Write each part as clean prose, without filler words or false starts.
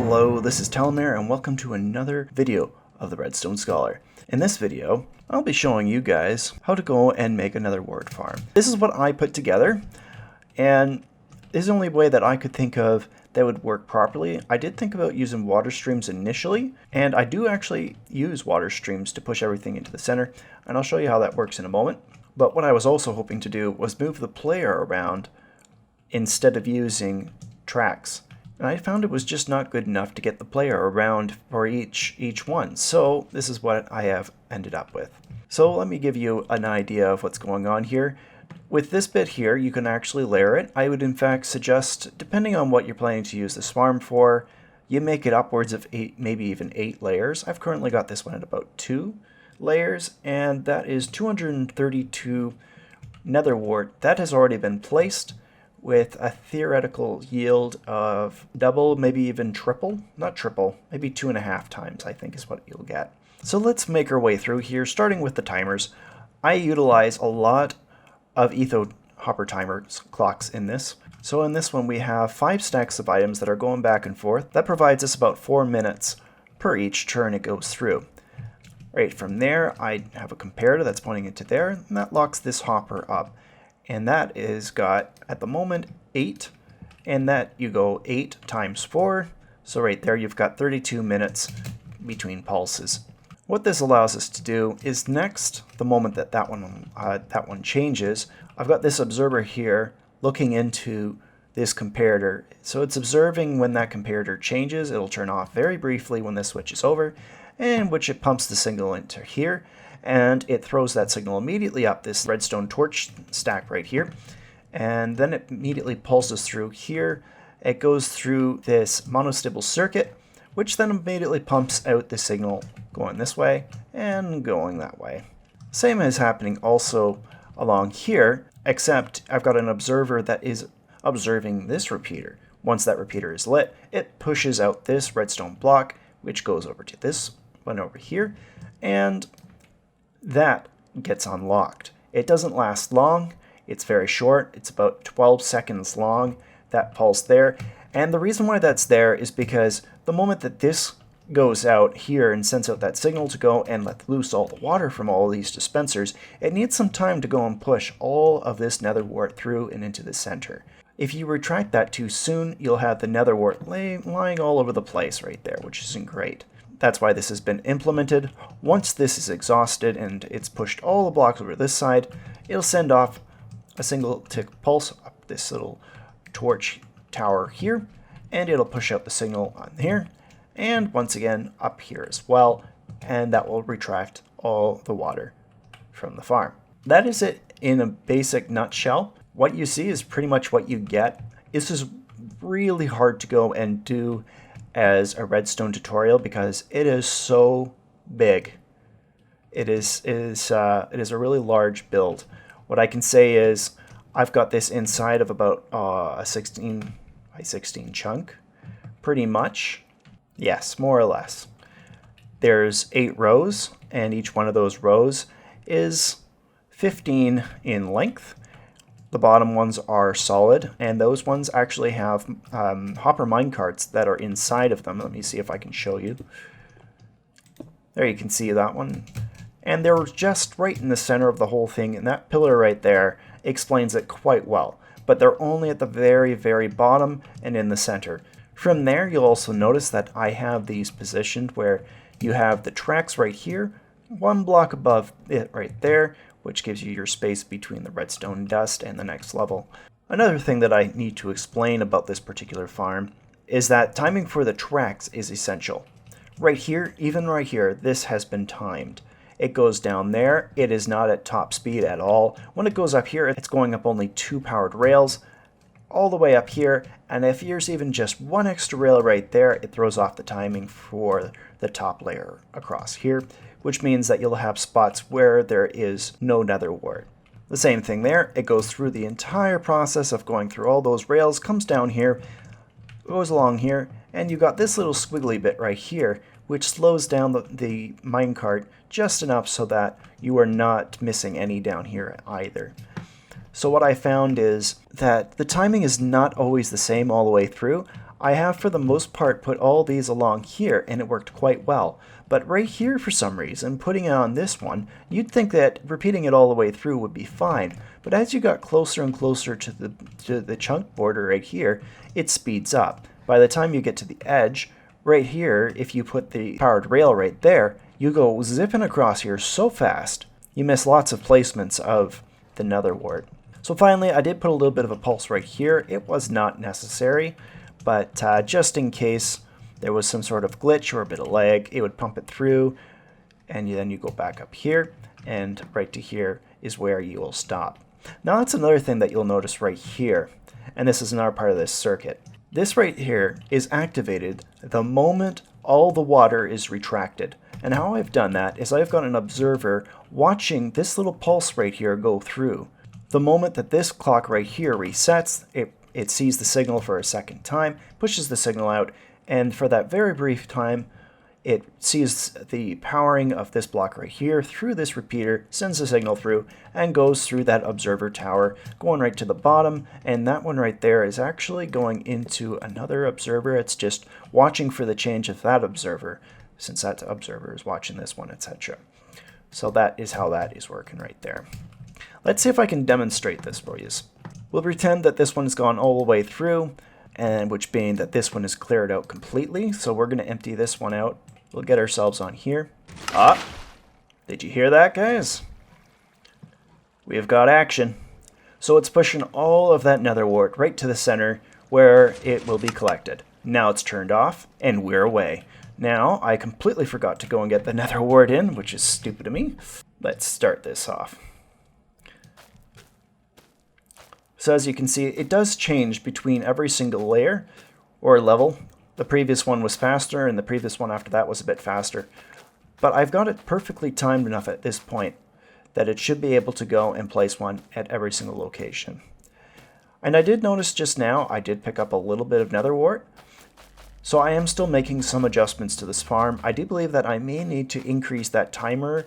Hello, this is Telmer and welcome to another video of the Redstone Scholar. In this video, I'll be showing you guys how to go and make another wart farm. This is what I put together, and this is the only way that I could think of that would work properly. I did think about using water streams initially, and I do actually use water streams to push everything into the center, and I'll show you how that works in a moment. But what I was also hoping to do was move the player around instead of using tracks. And I found it was just not good enough to get the player around for each one. So this is what I have ended up with. So let me give you an idea of what's going on here. With this bit here, you can actually layer it. I would in fact suggest, depending on what you're planning to use this farm for, you make it upwards of 8, maybe even 8 layers. I've currently got this one at about 2 layers, and that is 232 Nether Wart. That has already been placed, with a theoretical yield of double, maybe even triple, not triple, maybe 2.5 times, I think is what you'll get. So let's make our way through here, starting with the timers. I utilize a lot of etho hopper timer clocks in this. So in this one we have 5 stacks of items that are going back and forth. That provides us about 4 minutes per each turn it goes through. Right from there, I have a comparator that's pointing it to there, and that locks this hopper up. And that is got, at the moment, 8, and that you go 8 times 4, so right there you've got 32 minutes between pulses. What this allows us to do is next, the moment that that one changes, I've got this observer here looking into this comparator. So it's observing when that comparator changes. It'll turn off very briefly when this switches over, and which it pumps the signal into here, and it throws that signal immediately up this redstone torch stack right here, and then it immediately pulses through here. It goes through this monostable circuit, which then immediately pumps out the signal going this way and going that way. Same is happening also along here, except I've got an observer that is observing this repeater. Once that repeater is lit, it pushes out this redstone block, which goes over to this one over here, and that gets unlocked. It doesn't last long. It's very short. It's about 12 seconds long, that pulse there. And the reason why that's there is because the moment that this goes out here and sends out that signal to go and let loose all the water from all these dispensers, it needs some time to go and push all of this nether wart through and into the center. If you retract that too soon, you'll have the nether wart lying all over the place right there, which isn't great. That's why this has been implemented. Once this is exhausted and it's pushed all the blocks over this side, it'll send off a single tick pulse up this little torch tower here, and it'll push out the signal on here, and once again up here as well, and that will retract all the water from the farm. That is it in a basic nutshell. What you see is pretty much what you get. This is really hard to go and do as a redstone tutorial because it is so big. It is a really large build. What I can say is I've got this inside of about a 16 by 16 chunk, pretty much. Yes, more or less. There's 8 rows, and each one of those rows is 15 in length. The bottom ones are solid, and those ones actually have hopper minecarts that are inside of them. Let me see if I can show you. There you can see that one. And they're just right in the center of the whole thing, and that pillar right there explains it quite well. But they're only at the very, very bottom and in the center. From there, you'll also notice that I have these positioned where you have the tracks right here, 1 block above it right there, which gives you your space between the redstone dust and the next level. Another thing that I need to explain about this particular farm is that timing for the tracks is essential. Right here, even right here, this has been timed. It goes down there, it is not at top speed at all. When it goes up here, it's going up only 2 powered rails, all the way up here, and if there's even just 1 extra rail right there, it throws off the timing for the top layer across here, which means that you'll have spots where there is no nether wart. The same thing there, it goes through the entire process of going through all those rails, comes down here, goes along here, and you got this little squiggly bit right here, which slows down the minecart just enough so that you are not missing any down here either. So what I found is that the timing is not always the same all the way through. I have for the most part put all these along here and it worked quite well. But right here for some reason, putting it on this one, you'd think that repeating it all the way through would be fine. But as you got closer and closer to the chunk border right here, it speeds up. By the time you get to the edge, right here, if you put the powered rail right there, you go zipping across here so fast, you miss lots of placements of the Nether Wart. So finally, I did put a little bit of a pulse right here. It was not necessary, but just in case there was some sort of glitch or a bit of lag, it would pump it through, and then you go back up here, and right to here is where you will stop. Now that's another thing that you'll notice right here, and this is another part of this circuit. This right here is activated the moment all the water is retracted. And how I've done that is I've got an observer watching this little pulse right here go through. The moment that this clock right here resets, it sees the signal for a second time, pushes the signal out, and for that very brief time, it sees the powering of this block right here through this repeater, sends the signal through, and goes through that observer tower, going right to the bottom, and that one right there is actually going into another observer. It's just watching for the change of that observer, since that observer is watching this one, etc. So that is how that is working right there. Let's see if I can demonstrate this for you. We'll pretend that this one's gone all the way through, and which being that this one is cleared out completely. So we're going to empty this one out. We'll get ourselves on here. Ah, did you hear that, guys? We have got action. So it's pushing all of that Nether Wart right to the center where it will be collected. Now it's turned off, and we're away. Now, I completely forgot to go and get the Nether Wart in, which is stupid of me. Let's start this off. So as you can see, it does change between every single layer or level. The previous one was faster, and the previous one after that was a bit faster. But I've got it perfectly timed enough at this point that it should be able to go and place one at every single location. And I did notice just now, I did pick up a little bit of Nether Wart. So I am still making some adjustments to this farm. I do believe that I may need to increase that timer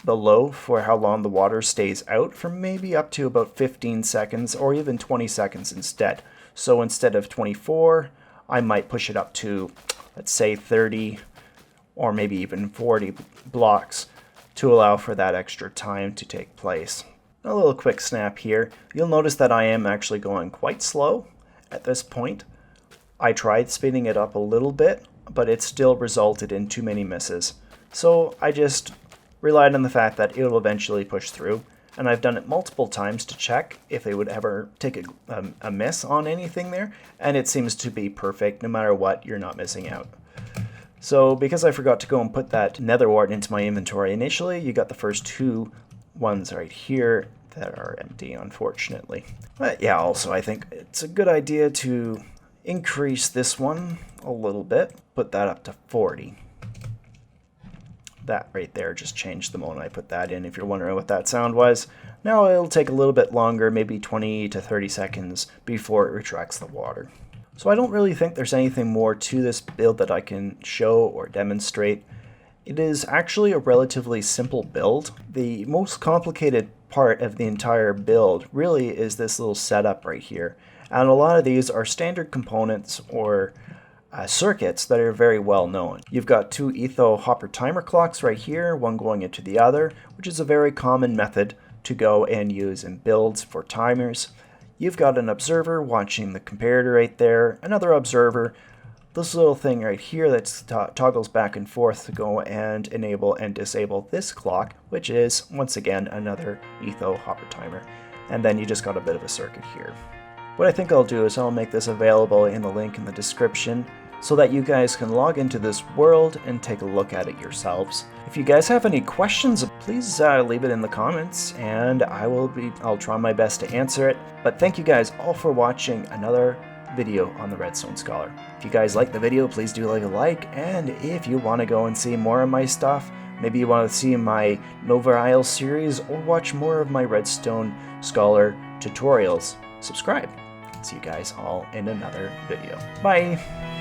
below for how long the water stays out from maybe up to about 15 seconds or even 20 seconds instead. So instead of 24, I might push it up to, let's say 30 or maybe even 40 blocks to allow for that extra time to take place. A little quick snap here. You'll notice that I am actually going quite slow at this point. I tried speeding it up a little bit, but it still resulted in too many misses. So I just relied on the fact that it will eventually push through, and I've done it multiple times to check if they would ever take a miss on anything there, and it seems to be perfect. No matter what, you're not missing out. So because I forgot to go and put that Nether Wart into my inventory initially, you got the first two ones right here that are empty, unfortunately. But yeah, also I think it's a good idea to increase this one a little bit, put that up to 40. That right there just changed the moment I put that in, if you're wondering what that sound was. Now it'll take a little bit longer, maybe 20 to 30 seconds before it retracts the water. So I don't really think there's anything more to this build that I can show or demonstrate. It is actually a relatively simple build. The most complicated part of the entire build really is this little setup right here. And a lot of these are standard components or circuits that are very well known. You've got two etho hopper timer clocks right here, one going into the other, which is a very common method to go and use in builds for timers. You've got an observer watching the comparator right there, another observer, this little thing right here that toggles back and forth to go and enable and disable this clock, which is once again another etho hopper timer. And then you just got a bit of a circuit here. What I think I'll do is I'll make this available in the link in the description so that you guys can log into this world and take a look at it yourselves. If you guys have any questions, please leave it in the comments and I'll try my best to answer it. But thank you guys all for watching another video on the Redstone Scholar. If you guys like the video, please do leave a like, and if you want to go and see more of my stuff, maybe you want to see my Nova Isle series or watch more of my Redstone Scholar tutorials, subscribe. See you guys all in another video. Bye!